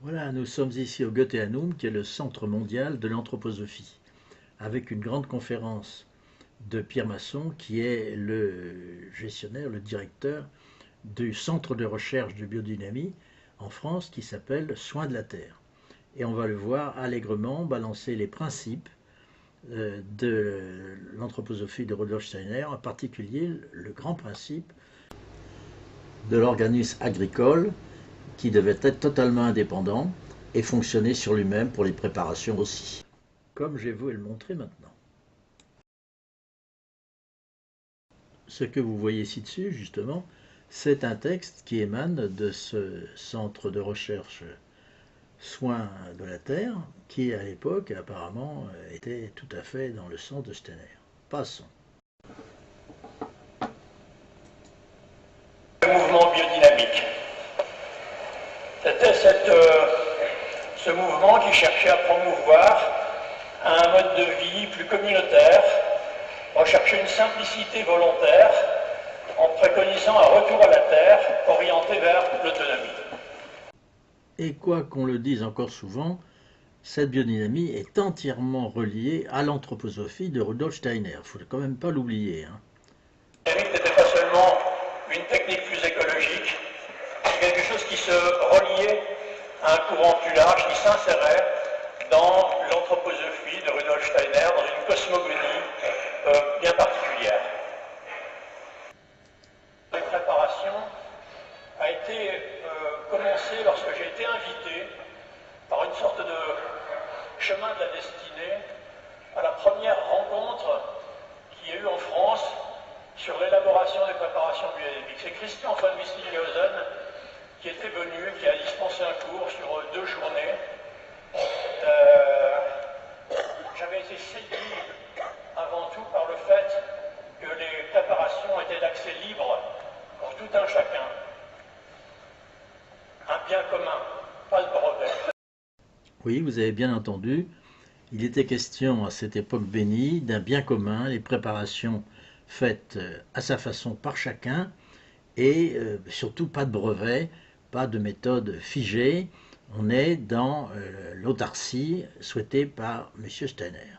Voilà, nous sommes ici au Goetheanum, qui est le centre mondial de l'anthroposophie, avec une grande conférence de Pierre Masson, qui est le gestionnaire, le directeur du centre de recherche de biodynamie en France, qui s'appelle Soins de la Terre. Et on va le voir allègrement balancer les principes de l'anthroposophie de Rudolf Steiner, en particulier le grand principe de l'organisme agricole qui devait être totalement indépendant et fonctionner sur lui-même pour les préparations aussi. Comme je vais vous le montrer maintenant. Ce que vous voyez ci-dessus, justement, c'est un texte qui émane de ce centre de recherche Soins de la Terre, qui à l'époque, apparemment, était tout à fait dans le sens de Steiner. Passons. Le mouvement biodynamique. C'était ce mouvement qui cherchait à promouvoir un mode de vie plus communautaire, rechercher une simplicité volontaire en préconisant un retour à la terre orienté vers l'autonomie. Et quoi qu'on le dise encore souvent, cette biodynamie est entièrement reliée à l'anthroposophie de Rudolf Steiner. Il ne faut quand même pas l'oublier. La biodynamique n'était pas seulement une technique plus écologique, c'est quelque chose qui se reliait à un courant plus large, qui s'insérait dans l'anthroposophie de Rudolf Steiner, dans une cosmogonie bien particulière. La préparation a été commencée lorsque j'ai été invité par une sorte de chemin de la destinée à la première rencontre qu'il y a eu en France sur l'élaboration des préparations biodynamiques. C'est Christian von Wislinghausen qui était venu, qui a dispensé un cours sur 2 journées. J'avais été séduit avant tout par le fait que les préparations étaient d'accès libre pour tout un chacun. Un bien commun, pas de brevet. Oui, vous avez bien entendu, il était question à cette époque bénie d'un bien commun, les préparations faites à sa façon par chacun et surtout pas de brevet, pas de méthode figée. On est dans l'autarcie souhaitée par M. Steiner.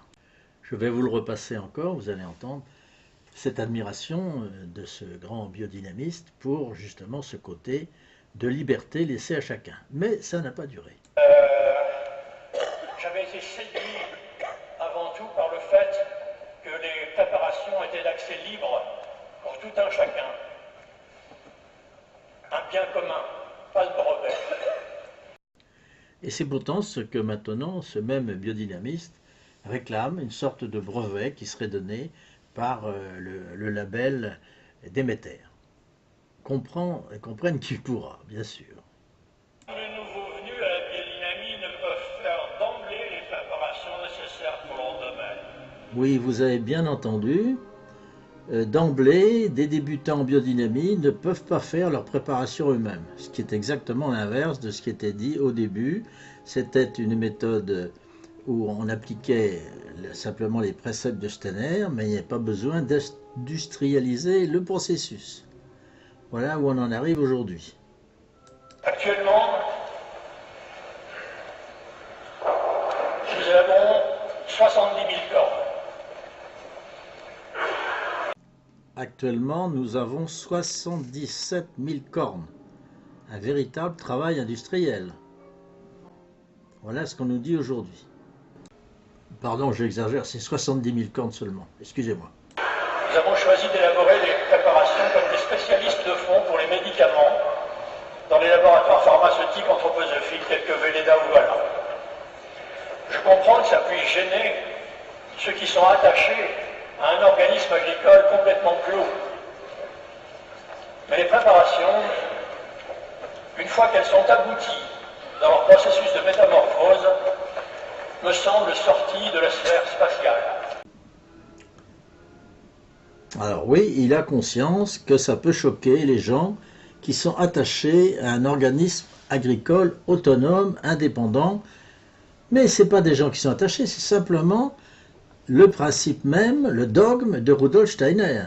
Je vais vous le repasser encore, vous allez entendre cette admiration de ce grand biodynamiste pour justement ce côté de liberté laissée à chacun. Mais ça n'a pas duré. J'avais été séduit avant tout par le fait que les préparations étaient d'accès libre pour tout un chacun. Un bien commun, pas de brevet. Et c'est pourtant ce que maintenant ce même biodynamiste réclame, une sorte de brevet qui serait donné par le label Déméter. Comprenne qui pourra, bien sûr. Les nouveaux venus à la biodynamie ne peuvent faire d'emblée les préparations nécessaires pour leur domaine. Oui, vous avez bien entendu. D'emblée, des débutants en biodynamie ne peuvent pas faire leur préparation eux-mêmes, ce qui est exactement l'inverse de ce qui était dit au début. C'était une méthode où on appliquait simplement les préceptes de Steiner, mais il n'y a pas besoin d'industrialiser le processus. Voilà où on en arrive aujourd'hui. Actuellement, nous avons 70 000 corps. Actuellement, nous avons 77 000 cornes. Un véritable travail industriel. Voilà ce qu'on nous dit aujourd'hui. Pardon, j'exagère, c'est 70 000 cornes seulement. Excusez-moi. Nous avons choisi d'élaborer des préparations comme des spécialistes le font pour les médicaments dans les laboratoires pharmaceutiques anthroposophiques tels que Velleda ou Vala. Je comprends que ça puisse gêner ceux qui sont attachés à un organisme agricole complètement clos. Mais les préparations, une fois qu'elles sont abouties dans leur processus de métamorphose, me semblent sorties de la sphère spatiale. Alors oui, il a conscience que ça peut choquer les gens qui sont attachés à un organisme agricole autonome, indépendant, mais ce n'est pas des gens qui sont attachés, c'est simplement le principe même, le dogme de Rudolf Steiner.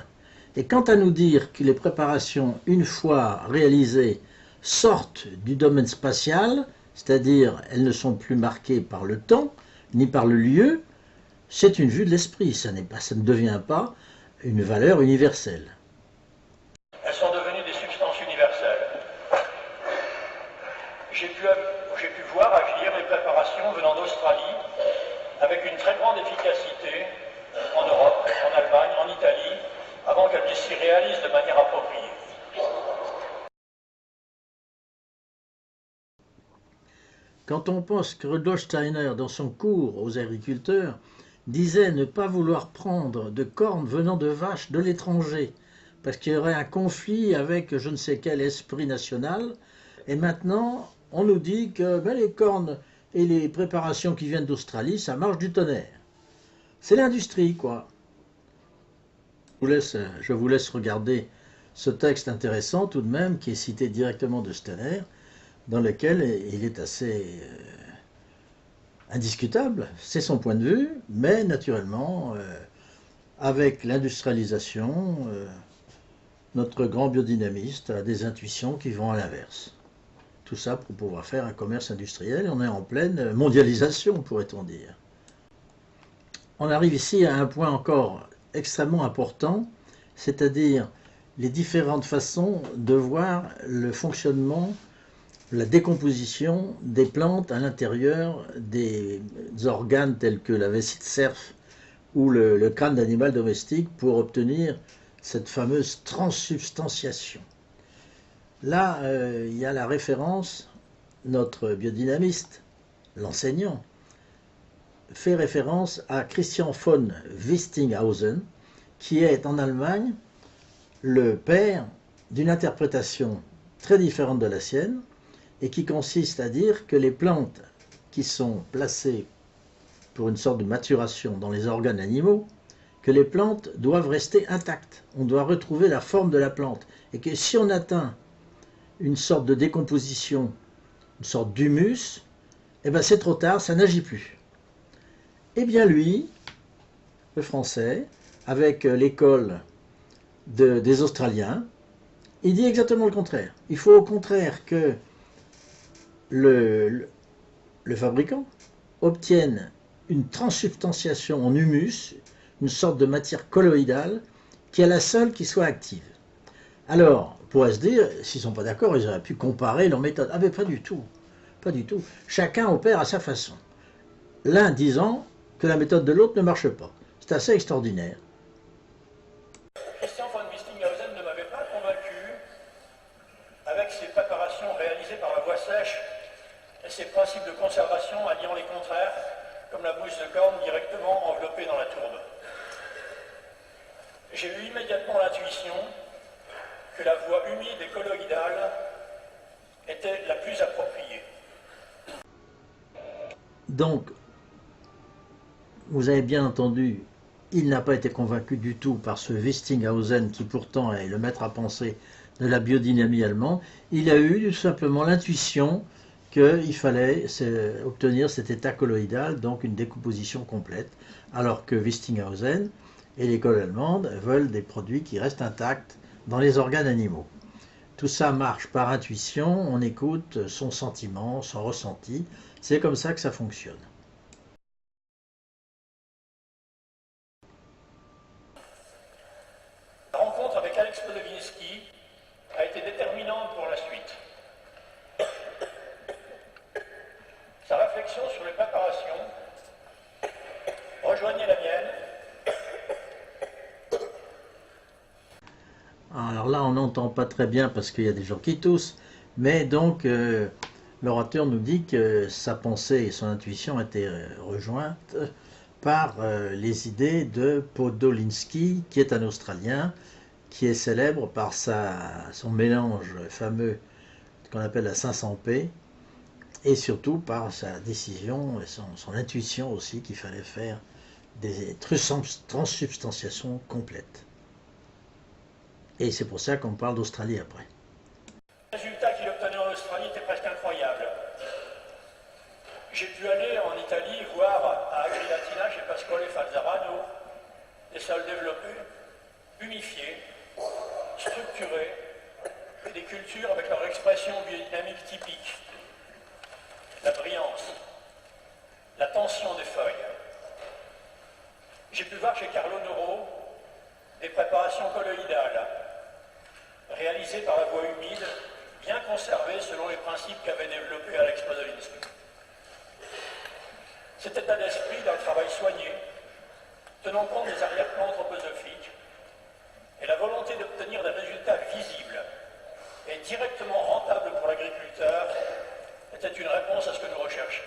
Et quant à nous dire que les préparations, une fois réalisées, sortent du domaine spatial, c'est-à-dire elles ne sont plus marquées par le temps, ni par le lieu, c'est une vue de l'esprit, ça ne devient pas une valeur universelle. Elles sont devenues des substances universelles. J'ai pu voir agir les préparations venant d'Australie avec une très grande efficacité en Europe, en Allemagne, en Italie, avant qu'elles s'y réalisent de manière appropriée. Quand on pense que Rudolf Steiner, dans son cours aux agriculteurs, disait ne pas vouloir prendre de cornes venant de vaches de l'étranger, parce qu'il y aurait un conflit avec je ne sais quel esprit national, et maintenant on nous dit que les cornes et les préparations qui viennent d'Australie, ça marche du tonnerre. C'est l'industrie, quoi. Je vous laisse regarder ce texte intéressant tout de même, qui est cité directement de Steiner, dans lequel il est assez indiscutable, c'est son point de vue, mais naturellement, avec l'industrialisation, notre grand biodynamiste a des intuitions qui vont à l'inverse. Tout ça pour pouvoir faire un commerce industriel, et on est en pleine mondialisation, pourrait-on dire. On arrive ici à un point encore extrêmement important, c'est-à-dire les différentes façons de voir le fonctionnement, la décomposition des plantes à l'intérieur des organes tels que la vessie de cerf ou le crâne d'animal domestique pour obtenir cette fameuse transsubstantiation. Là, il y a la référence, notre biodynamiste, l'enseignant, fait référence à Christian von Wistinghausen, qui est en Allemagne le père d'une interprétation très différente de la sienne, et qui consiste à dire que les plantes qui sont placées pour une sorte de maturation dans les organes animaux, que les plantes doivent rester intactes. On doit retrouver la forme de la plante. Et que si on atteint une sorte de décomposition, une sorte d'humus, eh ben c'est trop tard, ça n'agit plus. Eh bien lui, le français, avec l'école des Australiens, il dit exactement le contraire. Il faut au contraire que le fabricant obtienne une transsubstantiation en humus, une sorte de matière colloïdale, qui est la seule qui soit active. Alors, on pourrait se dire, s'ils ne sont pas d'accord, ils auraient pu comparer leurs méthodes. Ah mais pas du tout, pas du tout. Chacun opère à sa façon. L'un disant que la méthode de l'autre ne marche pas. C'est assez extraordinaire. Christian von Wistinghausen ne m'avait pas convaincu avec ses préparations réalisées par la voie sèche et ses principes de conservation alliant les contraires, comme la mousse de corne directement enveloppée dans la tourbe. J'ai eu immédiatement l'intuition que la voie humide et colloïdale était la plus appropriée. Donc, vous avez bien entendu, il n'a pas été convaincu du tout par ce Wistinghausen qui pourtant est le maître à penser de la biodynamie allemande. Il a eu tout simplement l'intuition qu'il fallait obtenir cet état colloïdal, donc une décomposition complète, alors que Wistinghausen et l'école allemande veulent des produits qui restent intacts dans les organes animaux. Tout ça marche par intuition, on écoute son sentiment, son ressenti, c'est comme ça que ça fonctionne. La rencontre avec Alex Podowinski a été déterminante pour la suite. Sa réflexion sur les préparations rejoignait la mienne. Alors là, on n'entend pas très bien parce qu'il y a des gens qui toussent, mais donc l'orateur nous dit que sa pensée et son intuition étaient rejointes par les idées de Podolinsky, qui est un Australien, qui est célèbre par son mélange fameux qu'on appelle la 500P, et surtout par sa décision et son intuition aussi qu'il fallait faire des transsubstantiations complètes. Et c'est pour ça qu'on parle d'Australie après. Le résultat qu'il obtenait en Australie était presque incroyable. J'ai pu aller en Italie voir à Agrilatina chez Pasquale Falzarano des sols développés, unifiés, structurés, et des cultures avec leur expression biodynamique typique. nuance, la tension des feuilles. J'ai pu voir chez Carlo Noro des préparations colloïdales, réalisées par la voie humide, bien conservées selon les principes qu'avait développés Alex Podolinsky. Cet état d'esprit d'un travail soigné, tenant compte des arrière-plans anthroposophiques, et la volonté d'obtenir des résultats visibles et directement rentables pour l'agriculteur était une réponse à ce que nous recherchions.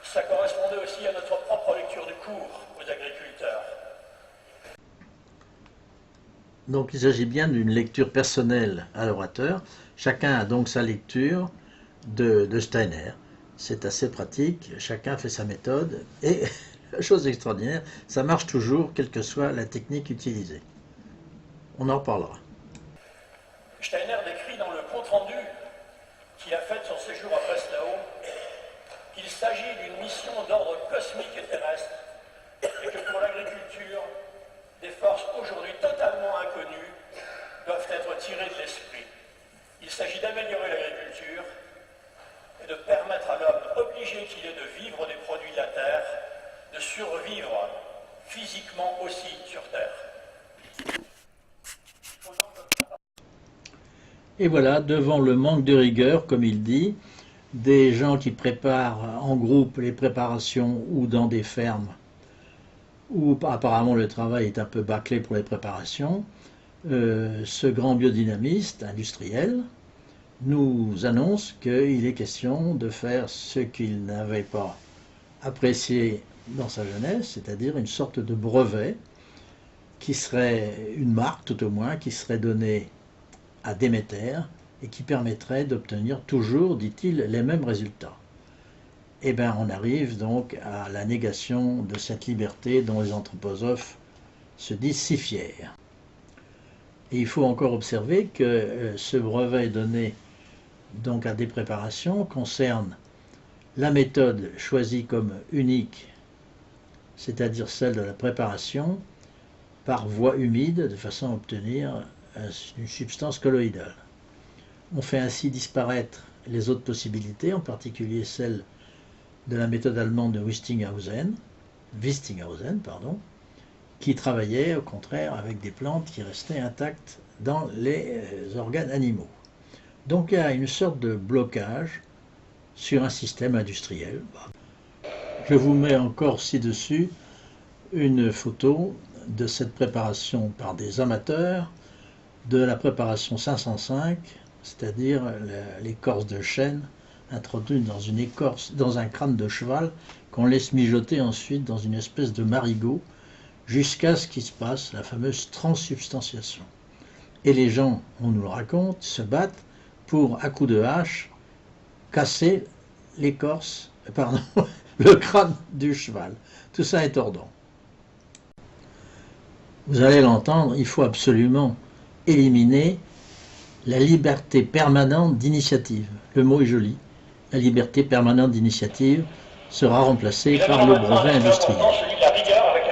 Ça correspondait aussi à notre propre lecture du cours aux agriculteurs. Donc il s'agit bien d'une lecture personnelle à l'orateur. Chacun a donc sa lecture de Steiner. C'est assez pratique, chacun fait sa méthode et la chose extraordinaire, ça marche toujours, quelle que soit la technique utilisée. On en reparlera. Steiner décrit dans le compte-rendu qu'il a fait de son séjour à Breslau qu'il s'agit d'une mission d'ordre cosmique et terrestre et que pour l'agriculture, des forces aujourd'hui totalement inconnues doivent être tirées de l'esprit. Il s'agit d'améliorer l'agriculture et de permettre à l'homme obligé qu'il est de vivre des produits de la terre, de survivre physiquement aussi sur terre. Et voilà, devant le manque de rigueur, comme il dit, des gens qui préparent en groupe les préparations ou dans des fermes, où apparemment le travail est un peu bâclé pour les préparations, ce grand biodynamiste industriel nous annonce qu'il est question de faire ce qu'il n'avait pas apprécié dans sa jeunesse, c'est-à-dire une sorte de brevet qui serait une marque tout au moins, qui serait donnée à Déméter et qui permettrait d'obtenir toujours, dit-il, les mêmes résultats. Eh bien, on arrive donc à la négation de cette liberté dont les anthroposophes se disent si fiers. Et il faut encore observer que ce brevet donné donc à des préparations concerne la méthode choisie comme unique, c'est-à-dire celle de la préparation par voie humide, de façon à obtenir une substance colloïdale. On fait ainsi disparaître les autres possibilités, en particulier celle de la méthode allemande de Wistinghausen, qui travaillait au contraire avec des plantes qui restaient intactes dans les organes animaux. Donc il y a une sorte de blocage sur un système industriel. Je vous mets encore ci-dessus une photo de cette préparation par des amateurs, de la préparation 505, c'est-à-dire l'écorce de chêne introduite dans une écorce, dans un crâne de cheval, qu'on laisse mijoter ensuite dans une espèce de marigot, jusqu'à ce qu'il se passe la fameuse transsubstantiation. Et les gens, on nous le raconte, se battent pour, à coups de hache, casser l'écorce, le crâne du cheval. Tout ça est tordant. Vous allez l'entendre, il faut absolument éliminer la liberté permanente d'initiative. Le mot est joli. La liberté permanente d'initiative sera remplacée par le brevet industriel.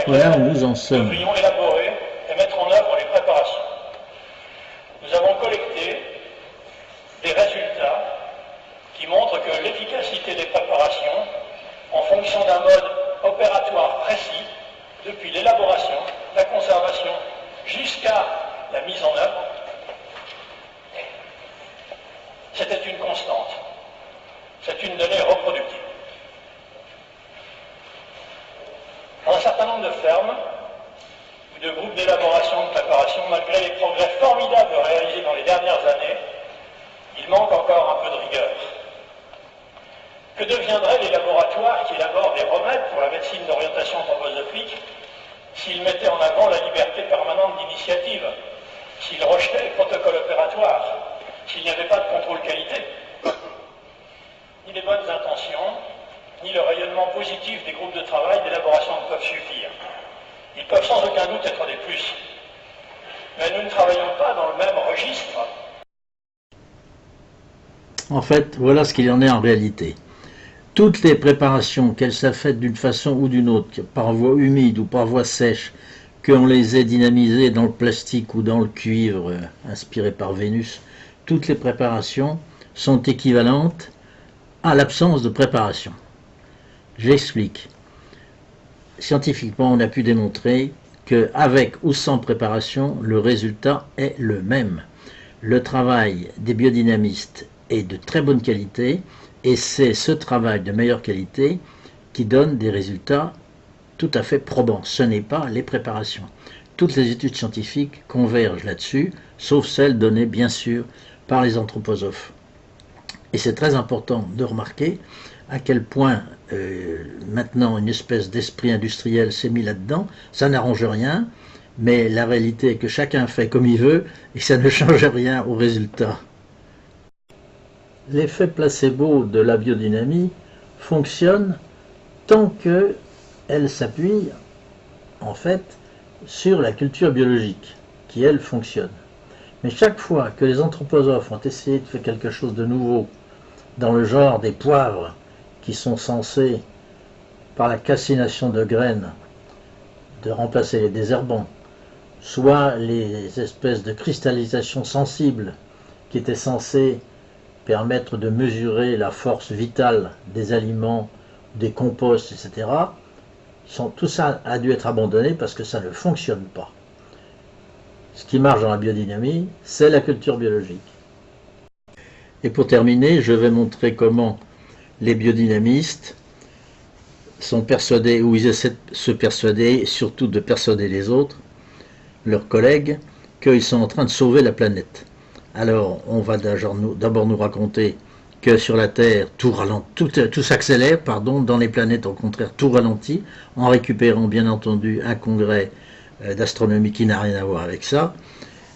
Voilà où nous en sommes. Nous devrions élaborer et mettre en œuvre les préparations. Nous avons collecté des résultats qui montrent que l'efficacité des préparations, en fonction d'un mode opératoire précis, depuis l'élaboration, la conservation, jusqu'à la mise en œuvre, c'était une constante. C'est une donnée reproductible. Dans un certain nombre de fermes ou de groupes d'élaboration de préparation, malgré les progrès formidables réalisés dans les dernières années, il manque encore un peu de rigueur. Que deviendraient les laboratoires qui élaborent des remèdes pour la médecine d'orientation anthroposophique s'ils mettaient en avant la liberté permanente d'initiative, s'ils rejetaient les protocoles opératoires, s'il n'y avait pas de contrôle qualité? Ni les bonnes intentions, ni le rayonnement positif des groupes de travail d'élaboration ne peuvent suffire. Ils peuvent sans aucun doute être des plus. Mais nous ne travaillons pas dans le même registre. En fait, voilà ce qu'il y en est en réalité. Toutes les préparations, qu'elles soient faites d'une façon ou d'une autre, par voie humide ou par voie sèche, qu'on les ait dynamisées dans le plastique ou dans le cuivre inspiré par Vénus, toutes les préparations sont équivalentes à l'absence de préparation. J'explique. Scientifiquement, on a pu démontrer qu'avec ou sans préparation, le résultat est le même. Le travail des biodynamistes est de très bonne qualité et c'est ce travail de meilleure qualité qui donne des résultats tout à fait probants. Ce n'est pas les préparations. Toutes les études scientifiques convergent là-dessus, sauf celles données bien sûr par les anthroposophes. Et c'est très important de remarquer à quel point maintenant une espèce d'esprit industriel s'est mis là-dedans. Ça n'arrange rien, mais la réalité est que chacun fait comme il veut et ça ne change rien au résultat. L'effet placebo de la biodynamie fonctionne tant qu'elle s'appuie en fait sur la culture biologique, qui elle fonctionne. Mais chaque fois que les anthroposophes ont essayé de faire quelque chose de nouveau, dans le genre des poivres, qui sont censés, par la calcination de graines, de remplacer les désherbants, soit les espèces de cristallisation sensible qui étaient censées permettre de mesurer la force vitale des aliments, des composts, etc. Tout ça a dû être abandonné parce que ça ne fonctionne pas. Ce qui marche dans la biodynamie, c'est la culture biologique. Et pour terminer, je vais montrer comment les biodynamistes sont persuadés, ou ils essaient de se persuader, surtout de persuader les autres, leurs collègues, qu'ils sont en train de sauver la planète. Alors, on va d'abord nous raconter que sur la Terre, tout s'accélère, dans les planètes, au contraire, tout ralentit, en récupérant bien entendu un congrès d'astronomie qui n'a rien à voir avec ça.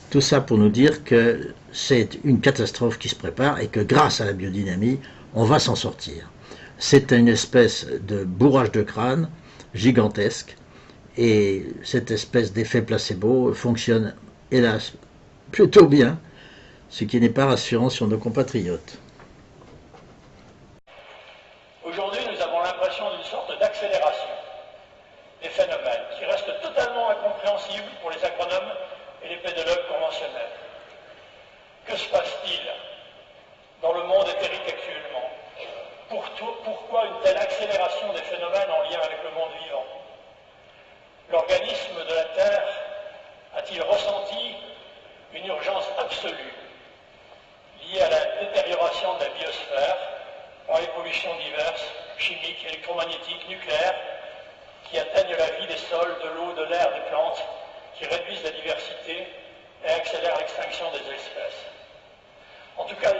Tout ça pour nous dire que c'est une catastrophe qui se prépare et que grâce à la biodynamie, on va s'en sortir. C'est une espèce de bourrage de crâne gigantesque et cette espèce d'effet placebo fonctionne, hélas, plutôt bien, ce qui n'est pas rassurant sur nos compatriotes. Aujourd'hui, nous avons l'impression d'une sorte d'accélération des phénomènes qui reste totalement incompréhensible pour les agronomes et les pédologues conventionnels. Que se passe-t-il dans le monde éthérique actuellement? Pourquoi une telle accélération des phénomènes en lien avec le monde vivant? L'organisme de la Terre a-t-il ressenti une urgence absolue liée à la détérioration de la biosphère par les pollutions diverses, chimiques, électromagnétiques, nucléaires, qui atteignent la vie des sols, de l'eau, de l'air, des plantes, qui réduisent la diversité et accélèrent l'extinction des espèces? En tout cas,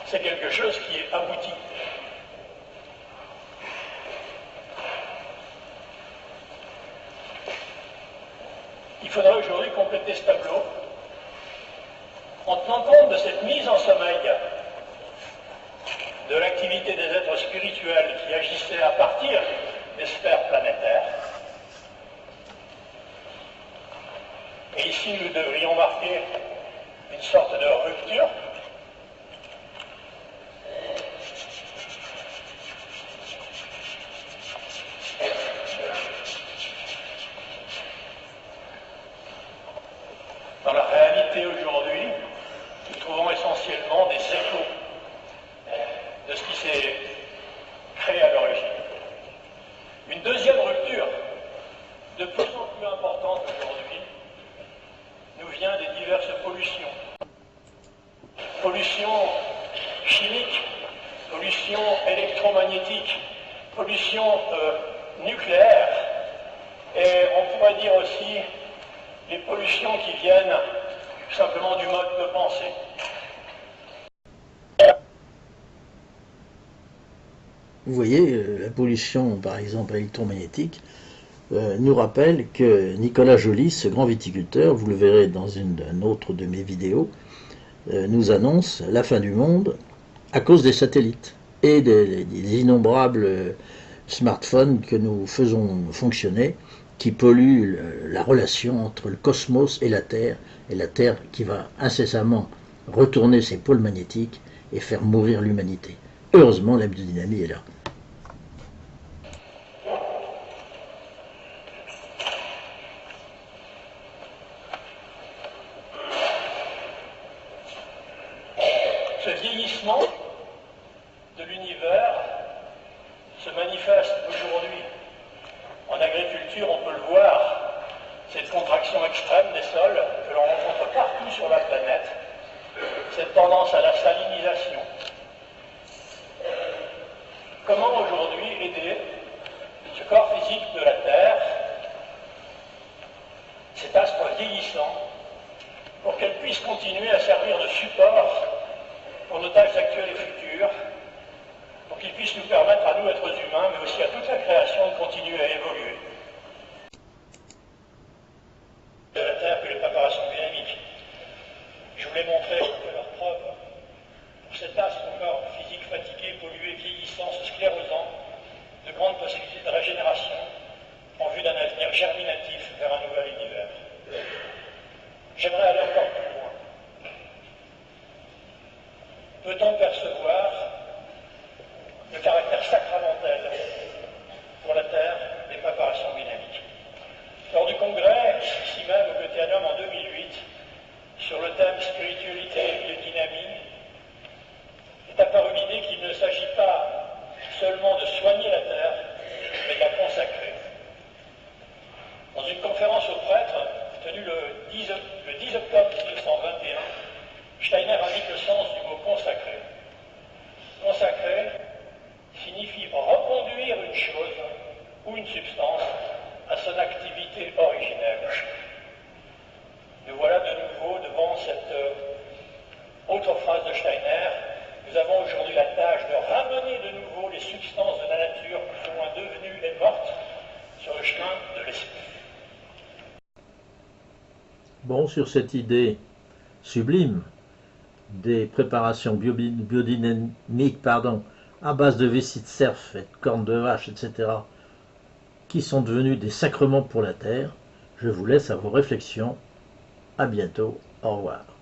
c'est quelque chose qui est abouti. Il faudrait aujourd'hui compléter ce tableau en tenant compte de cette mise en sommeil de l'activité des êtres spirituels qui agissaient à partir des sphères planétaires. Et ici, nous devrions marquer une sorte de rupture. Dans la réalité aujourd'hui, nous trouvons essentiellement des échos de ce qui s'est créé à l'origine. Une deuxième rupture, de plus en plus importante aujourd'hui, nous vient des diverses pollutions. Pollution chimique, pollution électromagnétique, pollution nucléaire, et on pourrait dire aussi les pollutions qui viennent simplement du mode de pensée. Vous voyez, la pollution, par exemple électromagnétique, nous rappelle que Nicolas Joly, ce grand viticulteur, vous le verrez dans une autre de mes vidéos, nous annonce la fin du monde à cause des satellites et des innombrables smartphones que nous faisons fonctionner, qui polluent la relation entre le cosmos et la Terre qui va incessamment retourner ses pôles magnétiques et faire mourir l'humanité. Heureusement, la biodynamie est là. Ce vieillissement de l'univers manifeste aujourd'hui. En agriculture, on peut le voir, cette contraction extrême des sols que l'on rencontre partout sur la planète, cette tendance à la salinisation. Comment aujourd'hui aider ce corps physique de la Terre, cet astre vieillissant, pour qu'elle puisse continuer à servir de support pour nos tâches actuelles et futures, pour qu'il puisse nous permettre à nous, êtres humains, mais aussi à toute la création, de continuer à évoluer. De la Terre que les préparations dynamiques. Je voulais montrer leur preuve pour cet astre encore physique fatigué, pollué, vieillissant, se sclérosant, de grandes possibilités de régénération en vue d'un avenir germinatif vers un nouvel univers. J'aimerais aller encore plus loin. Peut-on percevoir le caractère sacramentel pour la Terre des préparations dynamiques? Lors du congrès, ici même au Goetheanum en 2008, sur le thème spiritualité et biodynamie, est apparue l'idée qu'il ne s'agit pas seulement de soigner la Terre, mais de la consacrer. Dans une conférence aux prêtres, tenue le 10 octobre 1921, Steiner indique le sens du mot consacrer. Consacrer signifie reconduire une chose ou une substance à son activité originelle. Nous voilà de nouveau devant cette autre phrase de Steiner. Nous avons aujourd'hui la tâche de ramener de nouveau les substances de la nature plus ou moins devenues et mortes sur le chemin de l'esprit. Bon, sur cette idée sublime des préparations biodynamiques à base de vessie de cerf et de cornes de vache, etc., qui sont devenus des sacrements pour la terre, je vous laisse à vos réflexions. À bientôt. Au revoir.